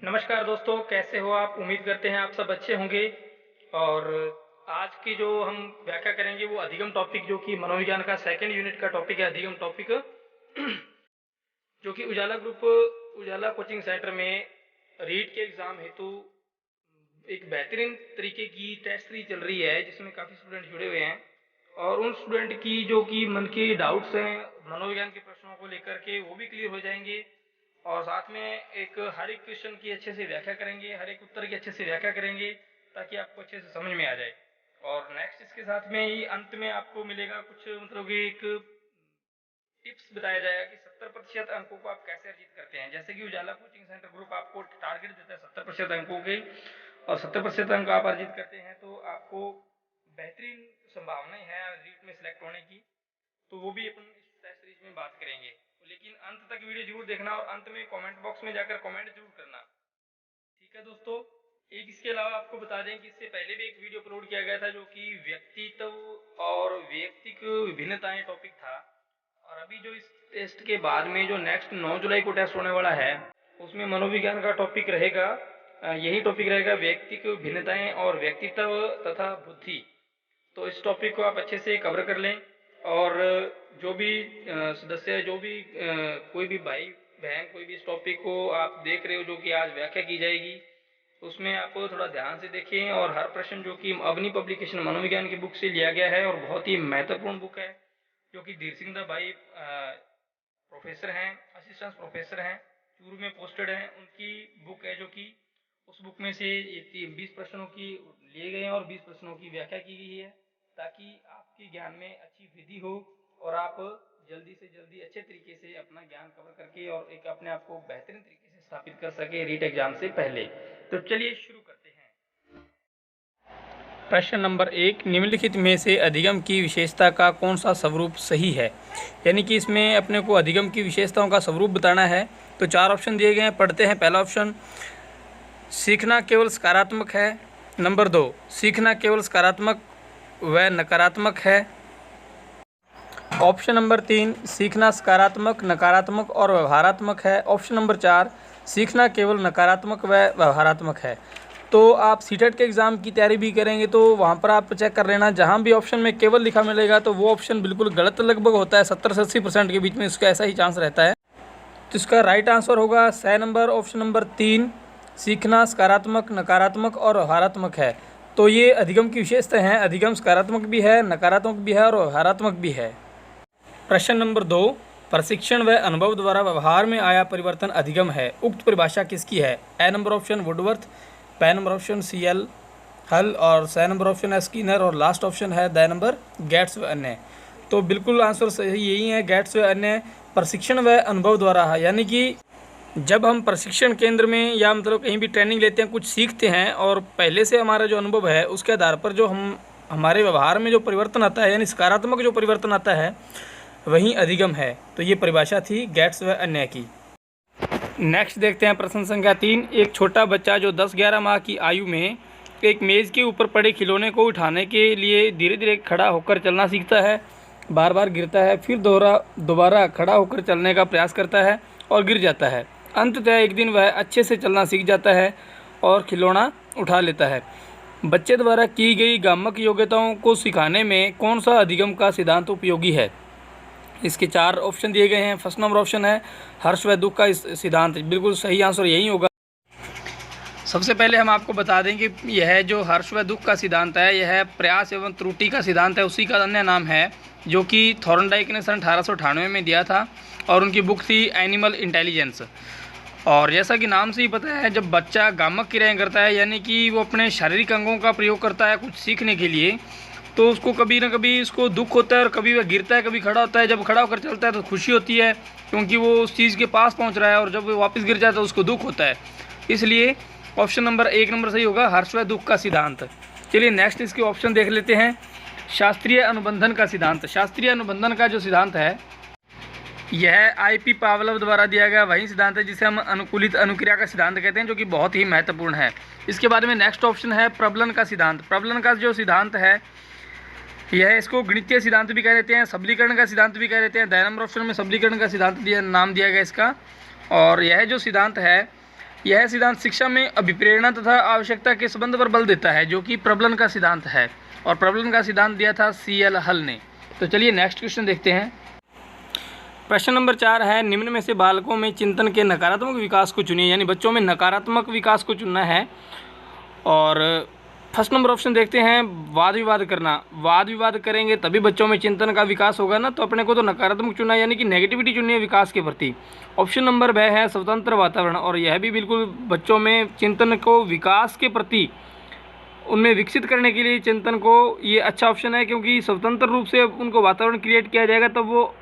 नमस्कार दोस्तों, कैसे हो आप? उम्मीद करते हैं आप सब अच्छे होंगे। और आज की जो हम व्याख्या करेंगे वो अधिगम टॉपिक, जो कि मनोविज्ञान का सेकंड यूनिट का टॉपिक है, अधिगम टॉपिक। जो कि उजाला ग्रुप, उजाला कोचिंग सेंटर में रीट के एग्ज़ाम हेतु एक बेहतरीन तरीके की टेस्ट सीरीज चल रही है, जिसमें काफ़ी स्टूडेंट जुड़े हुए हैं। और उन स्टूडेंट की जो कि मन के डाउट्स हैं मनोविज्ञान के प्रश्नों को लेकर के, वो भी क्लियर हो जाएंगे। और साथ में एक हर एक क्वेश्चन की अच्छे से व्याख्या करेंगे, हर एक उत्तर की अच्छे से व्याख्या करेंगे, ताकि आपको अच्छे से समझ में आ जाए। और नेक्स्ट इसके साथ में ही अंत में आपको मिलेगा कुछ, मतलब कि एक टिप्स बताया जाएगा कि 70% अंकों को आप कैसे अर्जित करते हैं। जैसे कि उजाला कोचिंग सेंटर ग्रुप आपको टारगेट देता है 70% अंकों के, और 70% अंक आप अर्जित करते हैं तो आपको बेहतरीन संभावनाएं हैं रीट में सिलेक्ट होने की। तो वो भी अपन इस टेस्ट सीरीज में बात करेंगे। लेकिन अंत तक वीडियो जरूर देखना, और अंत में कमेंट बॉक्स में जाकर कमेंट जरूर करना। ठीक है दोस्तों, एक इसके अलावा आपको बता दें कि इससे पहले भी एक वीडियो अपलोड किया गया था, जो कि व्यक्तित्व और व्यक्तिक विभिन्नताएं टॉपिक था। और अभी जो इस टेस्ट के बाद में जो नेक्स्ट 9 जुलाई को टेस्ट होने वाला है, उसमें मनोविज्ञान का टॉपिक रहेगा। यही टॉपिक रहेगा, व्यक्तिक भिन्नताएं और व्यक्तित्व तथा बुद्धि। तो इस टॉपिक को आप अच्छे से कवर कर लें। और जो भी सदस्य, जो भी कोई भी भाई बहन, कोई भी इस टॉपिक को आप देख रहे हो जो कि आज व्याख्या की जाएगी, उसमें आप थोड़ा ध्यान से देखें। और हर प्रश्न जो कि अग्नि पब्लिकेशन मनोविज्ञान की बुक से लिया गया है, और बहुत ही महत्वपूर्ण बुक है, जो कि धीर सिंह दा भाई प्रोफेसर हैं, असिस्टेंट प्रोफेसर हैं, चूरू में पोस्टेड हैं, उनकी बुक है। जो कि उस बुक में से 20 प्रश्नों की लिए गए हैं और 20 प्रश्नों की व्याख्या की गई है, ताकि आपके ज्ञान में अच्छी वृद्धि हो और आप जल्दी से जल्दी अच्छे तरीके से अपना ज्ञान कवर करके और एक अपने आप को बेहतरीन तरीके से स्थापित कर सके रीट एग्जाम से पहले। तो चलिए शुरू करते हैं। प्रश्न नंबर 1, निम्नलिखित में से अधिगम की विशेषता का कौन सा स्वरूप सही है? यानी कि इसमें अपने को अधिगम की विशेषताओं का स्वरूप बताना है। तो 4 ऑप्शन दिए गए हैं, पढ़ते हैं। पहला ऑप्शन, सीखना केवल सकारात्मक है। नंबर 2, सीखना केवल सकारात्मक व नकारात्मक है। ऑप्शन नंबर 3, सीखना सकारात्मक, नकारात्मक और व्यवहारात्मक है। ऑप्शन नंबर 4, सीखना केवल नकारात्मक व व्यवहारात्मक है। तो आप सीटेट के एग्ज़ाम की तैयारी भी करेंगे तो वहाँ पर आप चेक कर लेना, जहाँ भी ऑप्शन में केवल लिखा मिलेगा तो वो ऑप्शन बिल्कुल गलत लगभग होता है। 70 से 80% के बीच में इसका ऐसा ही चांस रहता है। तो इसका राइट आंसर होगा सही नंबर, ऑप्शन नंबर 3, सीखना सकारात्मक, नकारात्मक और व्यवहारात्मक है। तो ये अधिगम की विशेषता हैं। अधिगम सकारात्मक भी है, नकारात्मक भी है और व्यवहारात्मक भी है। प्रश्न नंबर 2, प्रशिक्षण व अनुभव द्वारा व्यवहार में आया परिवर्तन अधिगम है। उक्त परिभाषा किसकी है? A number option Woodworth, B number option CL Hull, और सी नंबर ऑप्शन है स्किनर, और लास्ट ऑप्शन है द नंबर गेट्स व अन्य। तो बिल्कुल आंसर सही यही है, गेट्स व अन्य। प्रशिक्षण व अनुभव द्वारा है, यानी कि जब हम प्रशिक्षण केंद्र में या मतलब कहीं भी ट्रेनिंग लेते हैं, कुछ सीखते हैं, और पहले से हमारा जो अनुभव है उसके आधार पर जो हमारे व्यवहार में जो परिवर्तन आता है, यानी सकारात्मक जो परिवर्तन आता है, वही अधिगम है। तो ये परिभाषा थी गेट्स व अन्य की। नेक्स्ट देखते हैं प्रश्न संख्या 3, एक छोटा बच्चा जो 10-11 माह की आयु में एक मेज़ के ऊपर पड़े खिलौने को उठाने के लिए धीरे धीरे खड़ा होकर चलना सीखता है, बार बार गिरता है, फिर दोबारा खड़ा होकर चलने का प्रयास करता है और गिर जाता है। अंततः एक दिन वह अच्छे से चलना सीख जाता है और खिलौना उठा लेता है। बच्चे द्वारा की गई गामक योग्यताओं को सिखाने में कौन सा अधिगम का सिद्धांत उपयोगी है? इसके 4 ऑप्शन दिए गए हैं। फर्स्ट नंबर ऑप्शन है हर्ष व दुख का सिद्धांत। बिल्कुल सही आंसर यही होगा। सबसे पहले हम आपको बता दें कि यह जो हर्ष व दुख का सिद्धांत है, यह प्रयास एवं त्रुटि का सिद्धांत है, उसी का अन्य नाम है, जो कि थॉर्नडाइक ने सन 1898 में दिया था, और उनकी बुक थी एनिमल इंटेलिजेंस। और जैसा कि नाम से ही पता है, जब बच्चा गामक क्रियाएं करता है, यानी कि वो अपने शारीरिक अंगों का प्रयोग करता है कुछ सीखने के लिए, तो उसको कभी ना कभी इसको दुख होता है, और कभी वह गिरता है, कभी खड़ा होता है। जब खड़ा होकर चलता है तो खुशी होती है, क्योंकि वो उस चीज़ के पास पहुंच रहा है, और जब वो वापस गिर जाता है तो उसको दुख होता है। इसलिए ऑप्शन नंबर 1 नंबर सही होगा, हर्ष व दुख का सिद्धांत। चलिए नेक्स्ट इसके ऑप्शन देख लेते हैं। शास्त्रीय अनुबंधन का सिद्धांत। शास्त्रीय अनुबंधन का जो सिद्धांत है, यह IP पावलोव द्वारा दिया गया वही सिद्धांत है जिसे हम अनुकूलित अनुक्रिया का सिद्धांत कहते हैं, जो कि बहुत ही महत्वपूर्ण है। इसके बाद में नेक्स्ट ऑप्शन है प्रबलन का सिद्धांत। प्रबलन का जो सिद्धांत है, यह इसको गणितीय सिद्धांत भी कह देते हैं, सबलीकरण का सिद्धांत भी कह देते हैं। द नंबर ऑप्शन में सबलीकरण का सिद्धांत नाम दिया गया इसका। और यह जो सिद्धांत है, यह सिद्धांत शिक्षा में अभिप्रेरणा तथा आवश्यकता के संबंध पर बल देता है, जो कि प्रबलन का सिद्धांत है, और प्रबलन का सिद्धांत दिया था CL हल ने। तो चलिए नेक्स्ट क्वेश्चन देखते हैं। प्रश्न नंबर 4 है, निम्न में से बालकों में चिंतन के नकारात्मक विकास को चुनिए, यानी बच्चों में नकारात्मक विकास को चुनना है। और फर्स्ट नंबर ऑप्शन देखते हैं, वाद विवाद करना। वाद विवाद करेंगे तभी बच्चों में चिंतन का विकास होगा ना, तो अपने को तो नकारात्मक चुनना, यानी कि नेगेटिविटी चुननी है विकास के प्रति। ऑप्शन नंबर ब है स्वतंत्र वातावरण, और यह भी बिल्कुल बच्चों में चिंतन को विकास के प्रति उनमें विकसित करने के लिए चिंतन को ये अच्छा ऑप्शन है, क्योंकि स्वतंत्र रूप से उनको वातावरण क्रिएट किया जाएगा तब वो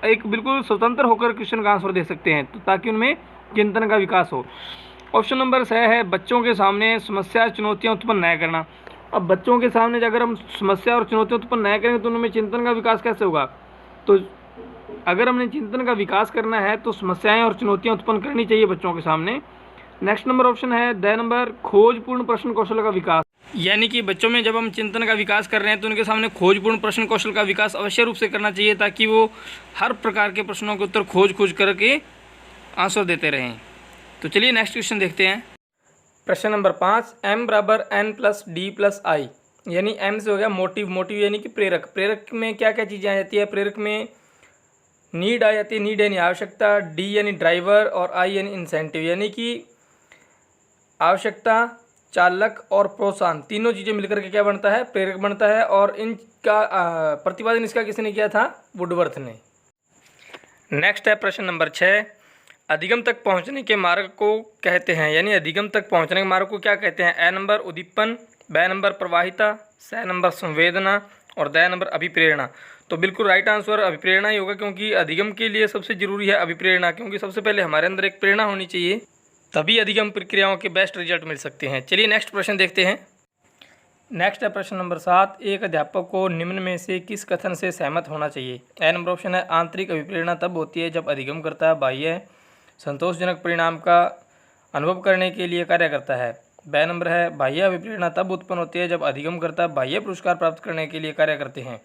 एक बिल्कुल स्वतंत्र होकर क्वेश्चन का आंसर दे सकते हैं, तो ताकि उनमें चिंतन का विकास हो। ऑप्शन नंबर 6 है, बच्चों के सामने समस्या चुनौतियां उत्पन्न न करना। अब बच्चों के सामने अगर हम समस्या और चुनौतियां उत्पन्न न करेंगे तो उनमें चिंतन का विकास कैसे होगा। तो अगर हमने चिंतन का विकास करना है तो समस्याएं और चुनौतियां उत्पन्न करनी चाहिए बच्चों के सामने। नेक्स्ट नंबर ऑप्शन है द नंबर, खोजपूर्ण प्रश्न कौशल का विकास, यानी कि बच्चों में जब हम चिंतन का विकास कर रहे हैं तो उनके सामने खोजपूर्ण प्रश्न कौशल का विकास अवश्य रूप से करना चाहिए, ताकि वो हर प्रकार के प्रश्नों के उत्तर खोज करके आंसर देते रहें। तो चलिए नेक्स्ट क्वेश्चन देखते हैं। प्रश्न नंबर 5, m बराबर n प्लस डी प्लस आई, यानी m से हो गया मोटिव, मोटिव यानी कि प्रेरक। प्रेरक में क्या क्या चीज़ें आ जाती है, प्रेरक में नीड आ जाती है, नीड यानी आवश्यकता, डी यानी ड्राइवर, और आई यानी इंसेंटिव, यानी कि आवश्यकता, चालक और प्रोत्साहन, तीनों चीज़ें मिलकर के क्या बनता है, प्रेरक बनता है। और इनका प्रतिपादन इसका किसने किया था, वुडवर्थ ने। नेक्स्ट है प्रश्न नंबर 6, अधिगम तक पहुंचने के मार्ग को कहते हैं, यानी अधिगम तक पहुंचने के मार्ग को क्या कहते हैं। ए नंबर उद्दीपन, ब नंबर प्रवाहिता, स नंबर संवेदना, और द नंबर अभिप्रेरणा। तो बिल्कुल राइट आंसर अभिप्रेरणा ही होगा, क्योंकि अधिगम के लिए सबसे जरूरी है अभिप्रेरणा, क्योंकि सबसे पहले हमारे अंदर एक प्रेरणा होनी चाहिए, तभी अधिगम प्रक्रियाओं के बेस्ट रिजल्ट मिल सकते हैं। चलिए नेक्स्ट प्रश्न देखते हैं। नेक्स्ट है प्रश्न नंबर 7, एक अध्यापक को निम्न में से किस कथन से सहमत होना चाहिए। ए नंबर ऑप्शन है, आंतरिक अभिप्रेरणा तब होती है जब अधिगम करता है बाह्य संतोषजनक परिणाम का अनुभव करने के लिए कार्य करता है। ब नंबर है, बाह्य अभिप्रेरणा तब उत्पन्न होती है जब अधिगम करता बाह्य पुरस्कार प्राप्त करने के लिए कार्य करते हैं।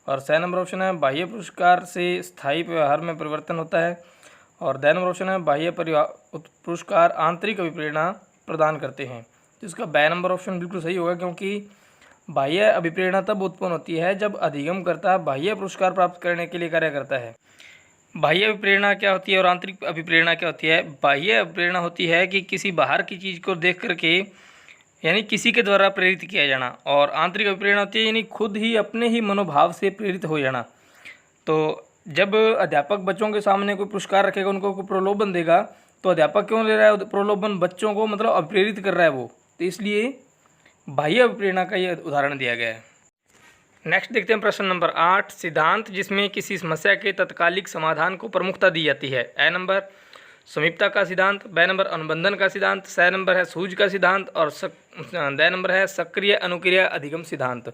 और स नंबर ऑप्शन है, बाह्य पुरस्कार से स्थायी व्यवहार में परिवर्तन होता है। और द नंबर ऑप्शन है, बाह्य पुरस्कार आंतरिक अभिप्रेरणा प्रदान करते हैं। तो इसका ब नंबर ऑप्शन बिल्कुल सही होगा, क्योंकि बाह्य अभिप्रेरणा तब उत्पन्न होती है जब अधिगम करता बाह्य पुरस्कार प्राप्त करने के लिए कार्य करता है। बाह्य अभिप्रेरणा क्या होती है और आंतरिक अभिप्रेरणा क्या होती है। बाह्य अभिप्रेरणा होती है कि किसी बाहर की चीज़ को देख करके, यानी किसी के द्वारा प्रेरित किया जाना, और आंतरिक अभिप्रेरणा होती है यानी खुद ही अपने ही मनोभाव से प्रेरित हो जाना। तो जब अध्यापक बच्चों के सामने कोई पुरस्कार रखेगा, उनको कोई प्रलोभन देगा, तो अध्यापक क्यों ले रहा है प्रलोभन, बच्चों को मतलब अप्रेरित कर रहा है वो, तो इसलिए बाह्य अभिप्रेरणा का ये उदाहरण दिया गया है। नेक्स्ट देखते हैं प्रश्न नंबर 8, सिद्धांत जिसमें किसी समस्या के तत्कालिक समाधान को प्रमुखता दी जाती है। ए नंबर समीपता का सिद्धांत, ब नंबर अनुबंधन का सिद्धांत, स नंबर है सूझ का सिद्धांत, और द नंबर है सक्रिय अनुक्रिया अधिगम सिद्धांत।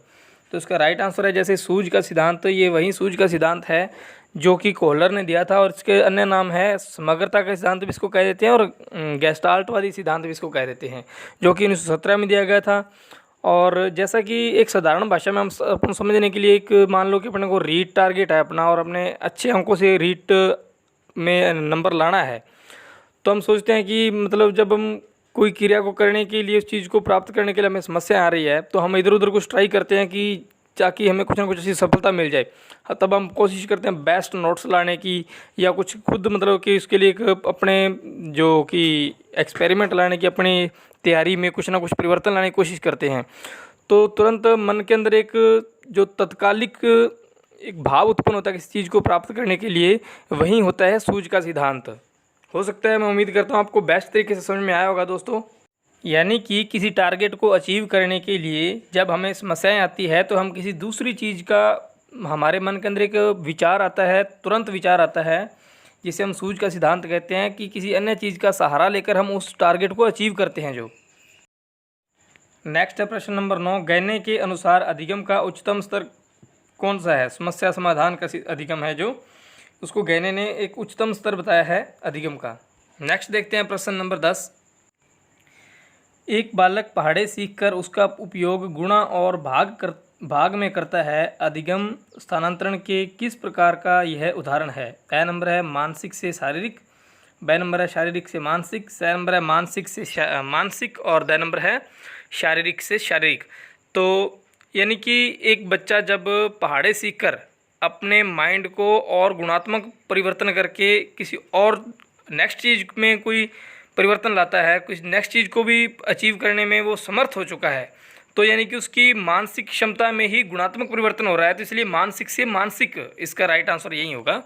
तो इसका राइट आंसर है जैसे सूझ का सिद्धांत, तो ये वही सूझ का सिद्धांत है जो कि कोहलर ने दिया था, और इसके अन्य नाम है समग्रता का सिद्धांत भी इसको कह देते हैं, और गेस्टाल्टवादी सिद्धांत भी इसको कह देते हैं, जो कि 1917 में दिया गया था। और जैसा कि एक साधारण भाषा में हम अपन समझने के लिए, एक मान लो कि अपने को रीट टारगेट है अपना, और अपने अच्छे अंकों से रीट में नंबर लाना है, तो हम सोचते हैं कि मतलब जब हम कोई क्रिया को करने के लिए, उस चीज़ को प्राप्त करने के लिए हमें समस्या आ रही है, तो हम इधर उधर कुछ ट्राई करते हैं कि ताकि हमें कुछ ना कुछ ऐसी सफलता मिल जाए। तब हम कोशिश करते हैं बेस्ट नोट्स लाने की, या कुछ खुद मतलब कि उसके लिए एक अपने जो कि एक्सपेरिमेंट लाने की, अपनी तैयारी में कुछ ना कुछ परिवर्तन लाने की कोशिश करते हैं। तो तुरंत मन के अंदर एक जो तत्कालिक एक भाव उत्पन्न होता है किसी चीज़ को प्राप्त करने के लिए, वही होता है सूझ का सिद्धांत। हो सकता है, मैं उम्मीद करता हूँ आपको बेस्ट तरीके से समझ में आया होगा दोस्तों। यानी कि किसी टारगेट को अचीव करने के लिए जब हमें समस्याएं आती है, तो हम किसी दूसरी चीज़ का, हमारे मन के अंदर एक विचार आता है, तुरंत विचार आता है, जिसे हम सूझ का सिद्धांत कहते हैं, कि किसी अन्य चीज़ का सहारा लेकर हम उस टारगेट को अचीव करते हैं जो। नेक्स्ट है प्रश्न नंबर 9, गैने के अनुसार अधिगम का उच्चतम स्तर कौन सा है। समस्या समाधान का अधिगम है जो, उसको गैने ने एक उच्चतम स्तर बताया है अधिगम का। नेक्स्ट देखते हैं प्रश्न नंबर 10, एक बालक पहाड़े सीखकर उसका उपयोग गुणा और भाग में करता है, अधिगम स्थानांतरण के किस प्रकार का यह उदाहरण है। ए नंबर है मानसिक से शारीरिक, ब नंबर है शारीरिक से मानसिक, स नंबर है मानसिक से मानसिक और द नंबर है शारीरिक से शारीरिक। तो यानी कि एक बच्चा जब पहाड़े सीखकर अपने माइंड को और गुणात्मक परिवर्तन करके किसी और नेक्स्ट चीज़ में कोई परिवर्तन लाता है, कुछ नेक्स्ट चीज़ को भी अचीव करने में वो समर्थ हो चुका है, तो यानी कि उसकी मानसिक क्षमता में ही गुणात्मक परिवर्तन हो रहा है। तो इसलिए मानसिक से मानसिक इसका राइट आंसर यही होगा,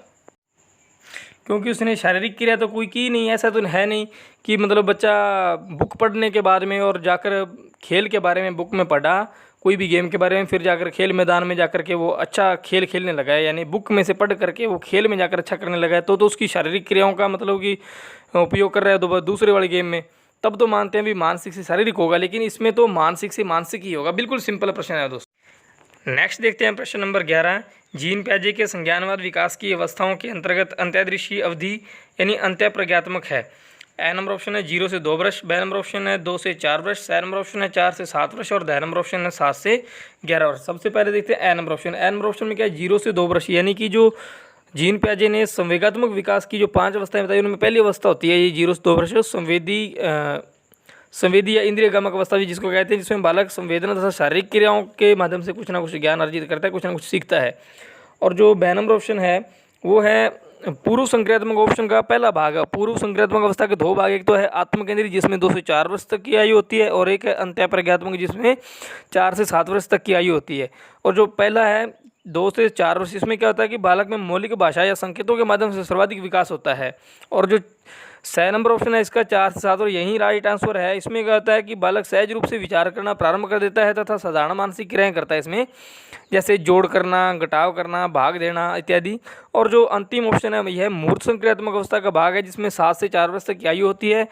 क्योंकि उसने शारीरिक क्रिया तो कोई की नहीं। ऐसा तो है नहीं कि मतलब बच्चा बुक पढ़ने के बाद में और जाकर खेल के बारे में बुक में पढ़ा कोई भी गेम के बारे में, फिर जाकर खेल मैदान में जाकर के वो अच्छा खेल खेलने लगा है, यानी बुक में से पढ़ करके वो खेल में जाकर अच्छा करने लगा है, तो उसकी शारीरिक क्रियाओं का मतलब कि उपयोग कर रहा है तो दूसरे वाले गेम में, तब तो मानते हैं भी मानसिक से शारीरिक होगा, लेकिन इसमें तो मानसिक से मानसिक ही होगा। बिल्कुल सिंपल प्रश्न है दोस्तों। नेक्स्ट देखते हैं प्रश्न नंबर 11। जीन पियाजे के संज्ञानवाद विकास की अवस्थाओं के अंतर्गत अंत्यादृष्टि अवधि यानी अंत्य प्रज्ञात्मक है। ए नंबर ऑप्शन है 0 से 2 वर्ष, बी नंबर ऑप्शन है 2 से 4 वर्ष, सी नंबर ऑप्शन है 4 से 7 वर्ष और द नंबर ऑप्शन है 7 से 11 वर्ष। सबसे पहले देखते हैं ए नंबर ऑप्शन। ए नंबर ऑप्शन में क्या है 0 से 2 वर्ष, यानी कि जो जीन पियाजे ने संवेगात्मक विकास की जो 5 अवस्थाएं बताई उनमें पहली अवस्था होती है ये 0 से 2 वर्ष संवेदी या इंद्रिय गामक अवस्था भी जिसको कहते हैं, जिसमें बालक संवेदना तथा शारीरिक क्रियाओं के माध्यम से कुछ ना कुछ ज्ञान अर्जित करता है, कुछ ना कुछ सीखता है। और जो बी नंबर ऑप्शन है वो है पूर्व संक्रियात्मक ऑप्शन का पहला भाग है। पूर्व संक्रियात्मक अवस्था के 2 भाग, एक तो है आत्मकेंद्री जिसमें 2 से 4 वर्ष तक की आयु होती है और एक है अंत्य प्रज्ञात्मक जिसमें 4 से 7 वर्ष तक की आयु होती है। और जो पहला है 2 से 4 वर्ष, इसमें क्या होता है कि बालक में मौलिक भाषा या संकेतों के माध्यम से सर्वाधिक विकास होता है। और जो स नंबर ऑप्शन है इसका 4 से 7 और यही राइट आंसर है। इसमें क्या होता है कि बालक सहज रूप से विचार करना प्रारंभ कर देता है तथा साधारण मानसिक क्रियाएं करता है इसमें, जैसे जोड़ करना, घटाव करना, भाग देना इत्यादि। और जो अंतिम ऑप्शन है यह मूर्त संक्रियात्मक अवस्था का भाग है जिसमें 7 से 4 वर्ष तक की आयु होती है।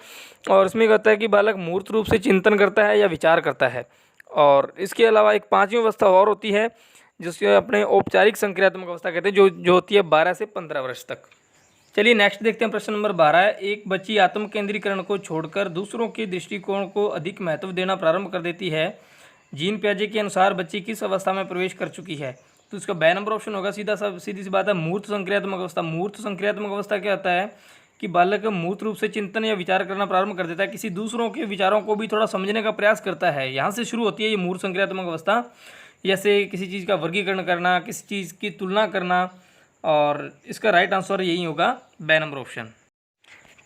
और इसमें क्या होता है कि बालक मूर्त रूप से चिंतन करता है या विचार करता है। और इसके अलावा एक 5वीं अवस्था और होती है जिसको अपने औपचारिक संक्रियात्मक अवस्था कहते हैं, जो होती है 12 से 15 वर्ष तक। चलिए नेक्स्ट देखते हैं प्रश्न नंबर 12 है। एक बच्ची आत्म केंद्रीकरण को छोड़कर दूसरों के दृष्टिकोण को अधिक महत्व देना प्रारंभ कर देती है। जीन पियाजे के अनुसार बच्ची किस अवस्था में प्रवेश कर चुकी है? तो इसका बी नंबर ऑप्शन होगा सीधी सी बात है मूर्त संक्रियात्मक अवस्था। मूर्त संक्रियात्मक अवस्था क्या होता है कि बालक मूर्त रूप से चिंतन या विचार करना प्रारंभ कर देता है, किसी दूसरों के विचारों को भी थोड़ा समझने का प्रयास करता है। यहाँ से शुरू होती है ये मूर्त संक्रियात्मक अवस्था, जैसे किसी चीज़ का वर्गीकरण करना, किसी चीज़ की तुलना करना। और इसका राइट आंसर यही होगा बी नंबर ऑप्शन।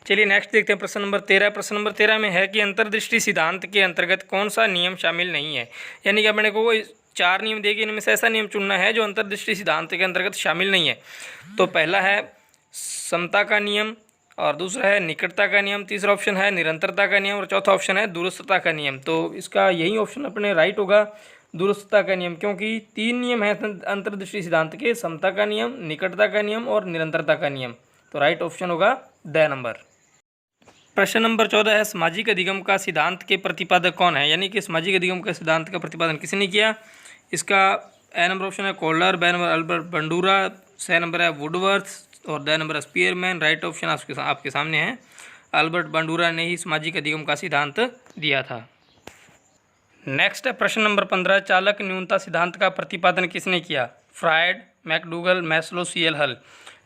चलिए नेक्स्ट देखते हैं प्रश्न नंबर 13। प्रश्न नंबर 13 में है कि अंतर्दृष्टि सिद्धांत के अंतर्गत कौन सा नियम शामिल नहीं है, यानी कि अपने को 4 नियम देगी, इनमें से ऐसा नियम चुनना है जो अंतर्दृष्टि सिद्धांत के अंतर्गत शामिल नहीं है। तो पहला है समता का नियम, और दूसरा है निकटता का नियम, तीसरा ऑप्शन है निरंतरता का नियम और चौथा ऑप्शन है दूरस्थता का नियम। तो इसका यही ऑप्शन अपने राइट होगा दूरस्थता का नियम, क्योंकि 3 नियम है अंतर्दृष्टि सिद्धांत के, समता का नियम, निकटता का नियम और निरंतरता का नियम। तो राइट ऑप्शन होगा द नंबर। प्रश्न नंबर 14 है सामाजिक अधिगम का सिद्धांत के प्रतिपादक कौन है, यानी कि सामाजिक अधिगम का सिद्धांत का प्रतिपादन किसने किया? इसका ए नंबर ऑप्शन है Colder, B number Albert Bandura, C number है वुडवर्थ और D number Spearman. Right option आपके सामने है, अल्बर्ट बंडूरा ने ही सामाजिक अधिगम का सिद्धांत दिया था। नेक्स्ट है प्रश्न नंबर 15। चालक न्यूनता सिद्धांत का प्रतिपादन किसने किया? फ्रायड, मैकडूगल, मैस्लो, सीएल हल।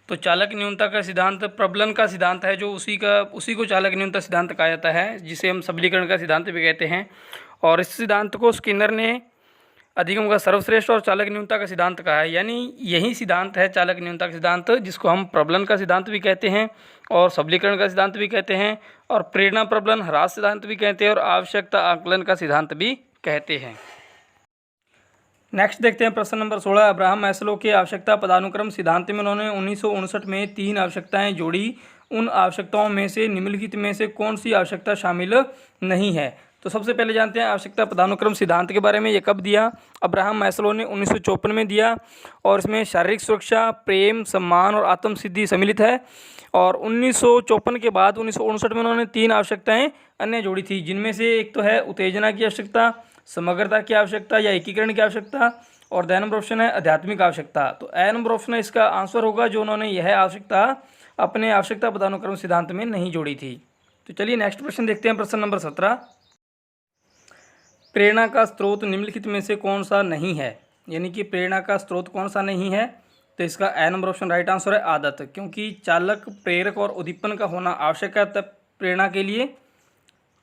तो चालक न्यूनता का सिद्धांत प्रबलन का सिद्धांत है, जो उसी को चालक न्यूनता सिद्धांत कहा जाता है, जिसे हम सबलीकरण का सिद्धांत भी कहते हैं। और इस सिद्धांत को स्किनर ने अधिगम का सर्वश्रेष्ठ और चालक न्यूनता का सिद्धांत कहा है, यानी यही सिद्धांत है चालक न्यूनता का सिद्धांत, जिसको हम प्रबलन का सिद्धांत भी कहते हैं और सबलीकरण का सिद्धांत भी कहते हैं और प्रेरणा प्रबलन ह्रास सिद्धांत भी कहते हैं और आवश्यकता आकलन का सिद्धांत भी कहते हैं। नेक्स्ट देखते हैं प्रश्न नंबर 16। अब्राहम मैस्लो के आवश्यकता पदानुक्रम सिद्धांत में उन्होंने 1959 में 3 आवश्यकताएं जोड़ी। उन आवश्यकताओं में से निम्नलिखित में से कौन सी आवश्यकता शामिल नहीं है? तो सबसे पहले जानते हैं आवश्यकता पदानुक्रम सिद्धांत के बारे में। ये कब दिया? अब्राहम मैस्लो ने 1954 में दिया और इसमें शारीरिक सुरक्षा, प्रेम, सम्मान और आत्मसिद्धि सम्मिलित है। और 1954 के बाद 1959 में उन्होंने 3 आवश्यकताएं अन्य जोड़ी थी, जिनमें से एक तो है उत्तेजना की आवश्यकता, समग्रता की आवश्यकता या एकीकरण की आवश्यकता और द नंबर ऑप्शन है आध्यात्मिक आवश्यकता। तो ए नंबर ऑप्शन है इसका आंसर होगा, जो उन्होंने यह आवश्यकता अपने आवश्यकता पदानुक्रम सिद्धांत में नहीं जोड़ी थी। तो चलिए नेक्स्ट प्रश्न देखते हैं, प्रश्न नंबर 17। प्रेरणा का स्रोत निम्नलिखित में से कौन सा नहीं है, यानी कि प्रेरणा का स्रोत कौन सा नहीं है? तो इसका A number option right answer है आदत, क्योंकि चालक, प्रेरक और उद्दीपन का होना आवश्यक है तब प्रेरणा के लिए।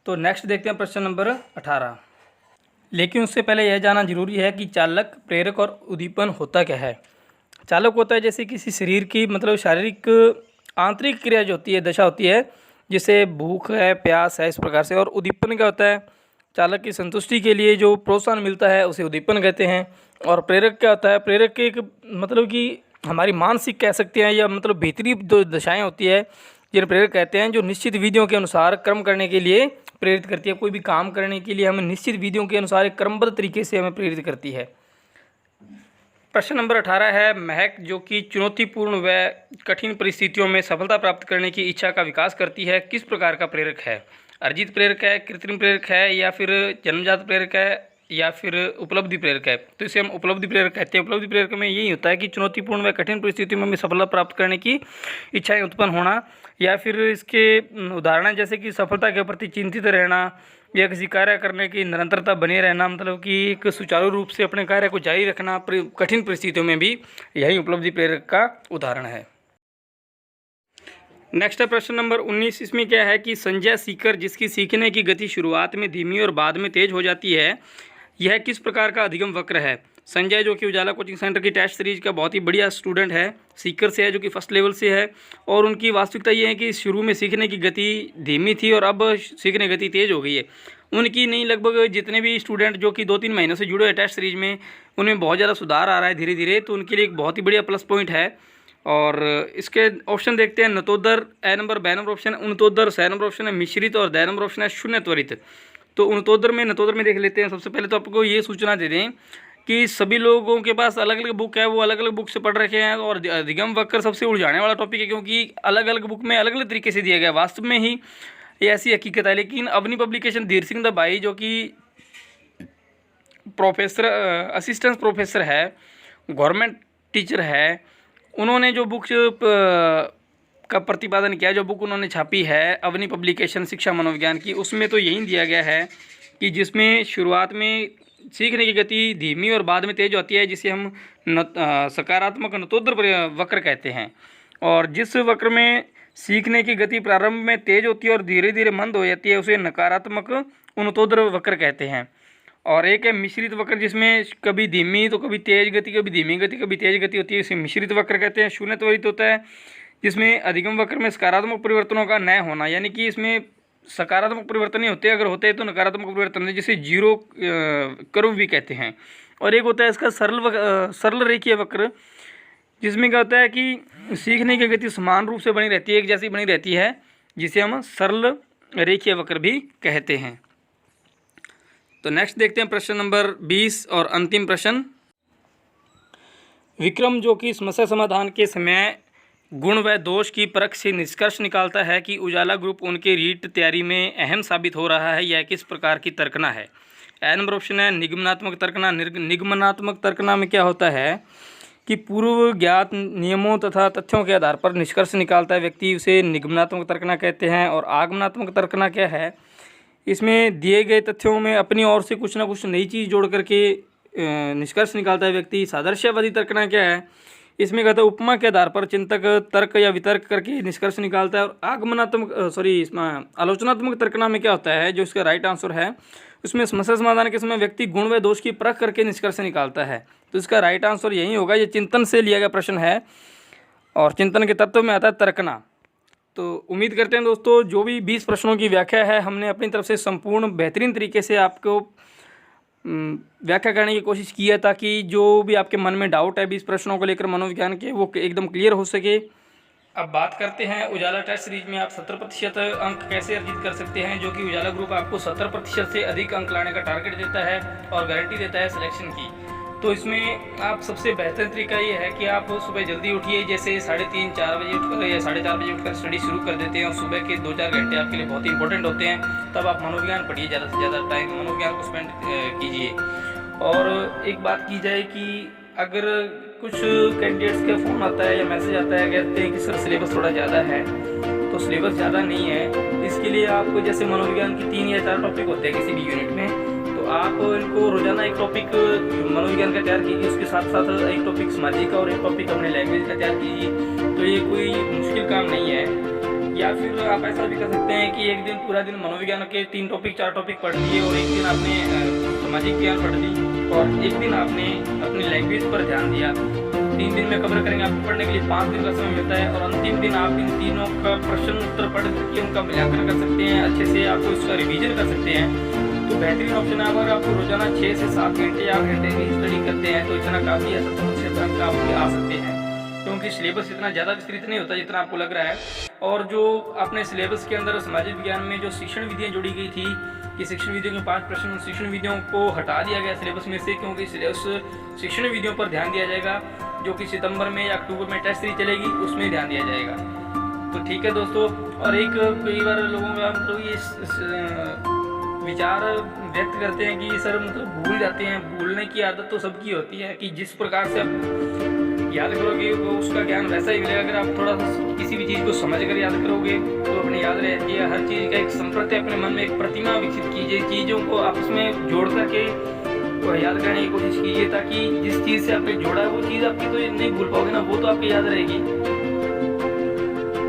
तो नेक्स्ट देखते हैं प्रश्न नंबर 18। लेकिन उससे पहले यह जानना जरूरी है कि चालक, प्रेरक और उद्दीपन होता क्या है। चालक होता है जैसे किसी शरीर की मतलब शारीरिक आंतरिक क्रिया जो होती है, दशा होती है, जिसे भूख है, प्यास है, इस प्रकार से। और उद्दीपन क्या होता है, चालक की संतुष्टि के लिए जो प्रोत्साहन मिलता है उसे उद्दीपन कहते हैं। और प्रेरक क्या होता है, प्रेरक के एक मतलब कि हमारी मानसिक कह सकते हैं या मतलब भीतरी जो दशाएं होती है जिन्हें प्रेरक कहते हैं, जो निश्चित विधियों के अनुसार कर्म करने के लिए प्रेरित करती है। कोई भी काम करने के लिए हमें निश्चित विधियों के अनुसार एक क्रमबद्ध तरीके से हमें प्रेरित करती है। प्रश्न नंबर 18 है, महक जो कि चुनौतीपूर्ण व कठिन परिस्थितियों में सफलता प्राप्त करने की इच्छा का विकास करती है, किस प्रकार का प्रेरक है। अर्जित प्रेरक है, कृत्रिम प्रेरक है, या फिर जन्मजात प्रेरक है, या फिर उपलब्धि प्रेरक है। तो इसे हम उपलब्धि प्रेरक कहते हैं। उपलब्धि प्रेरक में यही होता है कि चुनौतीपूर्ण व कठिन परिस्थितियों में सफलता प्राप्त करने की इच्छाएं उत्पन्न होना, या फिर इसके उदाहरण जैसे कि सफलता के प्रति चिंतित रहना, या किसी कार्य करने की निरंतरता बने रहना, मतलब कि एक सुचारू रूप से अपने कार्य को जारी रखना कठिन परिस्थितियों में भी, यही उपलब्धि प्रेरक का उदाहरण है। नेक्स्ट है प्रश्न नंबर 19। इसमें क्या है कि संजय सीकर जिसकी सीखने की गति शुरुआत में धीमी और बाद में तेज हो जाती है, यह किस प्रकार का अधिगम वक्र है। संजय जो कि उजाला कोचिंग सेंटर की टेस्ट सीरीज का बहुत ही बढ़िया स्टूडेंट है, सीकर से है, जो कि फर्स्ट लेवल से है। और उनकी वास्तविकता ये है कि शुरू में सीखने की गति धीमी थी और अब सीखने की गति तेज़ हो गई है। उनकी नहीं, लगभग जितने भी स्टूडेंट जो कि 2-3 महीनों से जुड़े हैं टेस्ट सीरीज में, उनमें बहुत ज़्यादा सुधार आ रहा है धीरे धीरे। तो उनके लिए एक बहुत ही बढ़िया प्लस पॉइंट है। और इसके ऑप्शन देखते हैं, नतोदर ए नंबर, बे नंबर ऑप्शन है उनतोदर, से नंबर ऑप्शन है मिश्रित, और दे नंबर ऑप्शन है शून्य त्वरित। तो नतोदर में देख लेते हैं। सबसे पहले तो आपको ये सूचना दे दें कि सभी लोगों के पास अलग अलग बुक है, वो अलग अलग बुक से पढ़ रखे हैं। और अधिगम वक्र सबसे उलझाने वाला टॉपिक है, क्योंकि अलग अलग बुक में अलग अलग तरीके से दिया गया है। वास्तव में ही ये ऐसी हकीकत है। लेकिन अपनी पब्लिकेशन धीर सिंह दबाई जो कि प्रोफेसर, असिस्टेंट प्रोफेसर है, गवर्नमेंट टीचर है, उन्होंने जो बुक का प्रतिपादन किया, जो बुक उन्होंने छापी है अवनी पब्लिकेशन शिक्षा मनोविज्ञान की, उसमें तो यही दिया गया है कि जिसमें शुरुआत में सीखने की गति धीमी और बाद में तेज होती है, जिसे हम सकारात्मक नतोदर वक्र कहते हैं। और जिस वक्र में सीखने की गति प्रारंभ में तेज होती है और धीरे धीरे मंद हो जाती है, उसे नकारात्मक उन्नतोदर वक्र कहते हैं। और एक है मिश्रित वक्र, जिसमें कभी धीमी तो कभी तेज गति, कभी धीमी गति, कभी तेज गति होती है, इसे मिश्रित वक्र कहते हैं। शून्य त्वरित होता है जिसमें अधिगम वक्र में सकारात्मक परिवर्तनों का न होना, यानी कि इसमें सकारात्मक परिवर्तन नहीं होते, अगर होते हैं तो नकारात्मक परिवर्तन है, जिसे जीरो कर्व भी कहते हैं। और एक होता है इसका सरल रेखीय वक्र, जिसमें क्या होता है कि सीखने की गति समान रूप से बनी रहती है, एक जैसी बनी रहती है, जिसे हम सरल रेखीय वक्र भी कहते हैं। तो नेक्स्ट देखते हैं प्रश्न नंबर 20 और अंतिम प्रश्न। विक्रम जो कि समस्या समाधान के समय गुण व दोष की परख से निष्कर्ष निकालता है कि उजाला ग्रुप उनके रीट तैयारी में अहम साबित हो रहा है, यह किस प्रकार की तर्कना है। ए नंबर ऑप्शन है निगमनात्मक तर्कना। निगमनात्मक तर्कना में क्या होता है कि पूर्व ज्ञात नियमों तथा तथ्यों के आधार पर निष्कर्ष निकालता है व्यक्ति, उसे निगमनात्मक तर्कना कहते हैं। और आगमनात्मक तर्कना क्या है, इसमें दिए गए तथ्यों में अपनी ओर से कुछ ना कुछ नई चीज़ जोड़ करके निष्कर्ष निकालता है व्यक्ति। सादृश्यवादी तर्कना क्या है, इसमें कहता है उपमा के आधार पर चिंतक तर्क या वितर्क करके निष्कर्ष निकालता है। और इसमें आलोचनात्मक तर्कना में क्या होता है, जो इसका राइट आंसर है, उसमें समस्या समाधान के समय व्यक्ति गुण व दोष की परख करके निष्कर्ष निकालता है। तो इसका राइट आंसर यही होगा। ये चिंतन से लिया गया प्रश्न है और चिंतन के तत्व में आता है तर्कना। तो उम्मीद करते हैं दोस्तों, जो भी 20 प्रश्नों की व्याख्या है, हमने अपनी तरफ से संपूर्ण बेहतरीन तरीके से आपको व्याख्या करने की कोशिश की है, ताकि जो भी आपके मन में डाउट है 20 प्रश्नों को लेकर मनोविज्ञान के, वो एकदम क्लियर हो सके। अब बात करते हैं उजाला टेस्ट सीरीज में आप 70% अंक कैसे अर्जित कर सकते हैं, जो कि उजाला ग्रुप आपको 70% से अधिक अंक लाने का टारगेट देता है और गारंटी देता है सिलेक्शन की। तो इसमें आप सबसे बेहतर तरीका ये है कि आप सुबह जल्दी उठिए, जैसे 3:30-4 बजे उठकर या 4:30 बजे उठकर स्टडी शुरू कर देते हैं। और सुबह के 2-4 घंटे आपके लिए बहुत ही इंपॉर्टेंट होते हैं, तब आप मनोविज्ञान पढ़िए, ज़्यादा से ज़्यादा टाइम मनोविज्ञान को स्पेंड कीजिए। और एक बात की जाए कि अगर कुछ कैंडिडेट्स का फ़ोन आता है या मैसेज आता है, कहते हैं कि सर सिलेबस थोड़ा ज़्यादा है, तो सिलेबस ज़्यादा नहीं है। इसके लिए आपको जैसे मनोविज्ञान की 3 या 4 टॉपिक होते हैं किसी भी यूनिट में, तो आप इनको रोजाना एक टॉपिक मनोविज्ञान का तैयार कीजिए, उसके साथ साथ एक टॉपिक सामाजिक का और एक टॉपिक अपने लैंग्वेज का तैयार कीजिए। तो ये कोई मुश्किल काम नहीं है। या फिर आप ऐसा भी कर सकते हैं कि एक दिन पूरा दिन मनोविज्ञान के 3 टॉपिक 4 टॉपिक पढ़ लिए और एक दिन आपने सामाजिक ज्ञान पढ़ ली और एक दिन आपने अपनी लैंग्वेज पर ध्यान दिया। 3 दिन में कवर करेंगे। आपको पढ़ने के लिए 5 दिन का समय मिलता है और अंतिम दिन आप इन तीनों का प्रश्न उत्तर पढ़ करके उनका मूल्यांकन कर सकते हैं। अच्छे से आपको इसका रिवीजन कर सकते हैं। तो बेहतरीन ऑप्शन है। अगर आप रोजाना 6 से 7 घंटे 8 घंटे की स्टडी करते हैं तो इतना काफ़ी ऐसा समस्या तक आप आ सकते हैं, क्योंकि सिलेबस इतना ज़्यादा विस्तृत नहीं होता जितना आपको लग रहा है। और जो अपने सिलेबस के अंदर सामाजिक विज्ञान में जो शिक्षण विधियाँ जोड़ी गई थी कि शिक्षण विधियों के 5 प्रश्न, शिक्षण विधियों को हटा दिया गया सिलेबस में से, क्योंकि सिलेबस शिक्षण विधियों पर ध्यान दिया जाएगा जो कि सितंबर में या अक्टूबर में टेस्ट सीरीज चलेगी, उसमें ध्यान दिया जाएगा। तो ठीक है दोस्तों। और एक कई बार लोगों का मतलब ये विचार व्यक्त करते हैं कि सर मतलब भूल जाते हैं। भूलने की आदत तो सबकी होती है कि जिस प्रकार से आप याद करोगे वो उसका ज्ञान वैसा ही मिलेगा। अगर आप थोड़ा सा किसी भी चीज़ को समझ कर याद करोगे तो अपने याद रहती है। हर चीज़ का एक संप्रत्य अपने मन में एक प्रतिमा विकसित कीजिए, चीज़ों को आपस में जोड़ करके तो याद करने की कोशिश कीजिए, ताकि जिस चीज़ से आपने जोड़ा है वो चीज़ आपकी तो नहीं भूल पाओगे ना, वो तो आपकी याद रहेगी।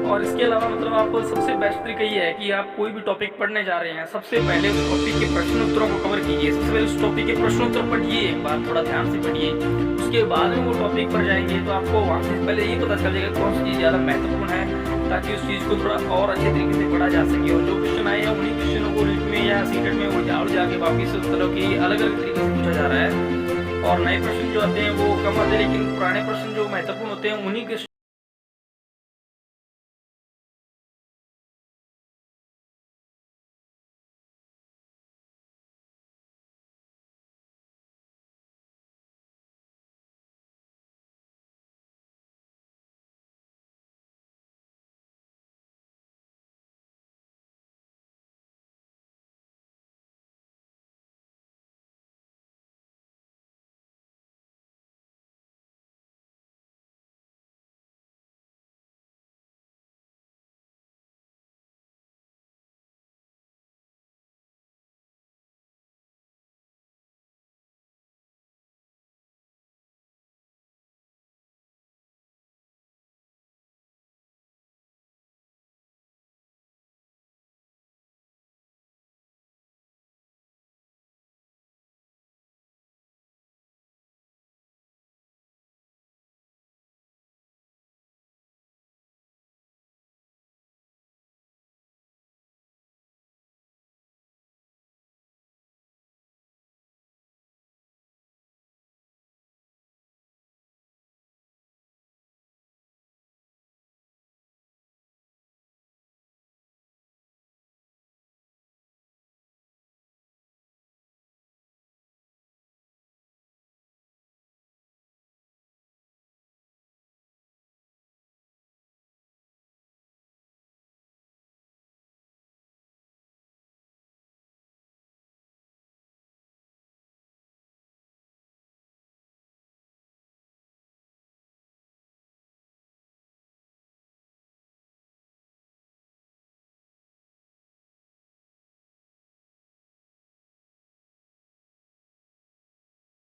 और इसके अलावा मतलब आप सबसे बेस्ट तरीका ये है कि आप कोई भी टॉपिक पढ़ने जा रहे हैं, सबसे पहले उस टॉपिक के प्रश्न उत्तरों को कवर कीजिए। सबसे पहले उस टॉपिक के प्रश्न उत्तर पढ़िए, एक बार थोड़ा ध्यान से पढ़िए। उसके बाद में वो टॉपिक पर जाएंगे तो आपको वहाँ से पहले ये पता चल जाएगा कौन सी चीज़ ज़्यादा महत्वपूर्ण है, ताकि उस चीज़ को थोड़ा और अच्छे तरीके से पढ़ा जा सके। और जो क्वेश्चन आए हैं उन्हीं क्वेश्चनों को रीट में या सीटेट में वो जाके वापिस उस तरह की अलग अलग तरीके से पूछा जा रहा है। और नए प्रश्न जो आते हैं वो कम आते हैं, लेकिन पुराने प्रश्न जो महत्वपूर्ण होते हैं उन्हीं के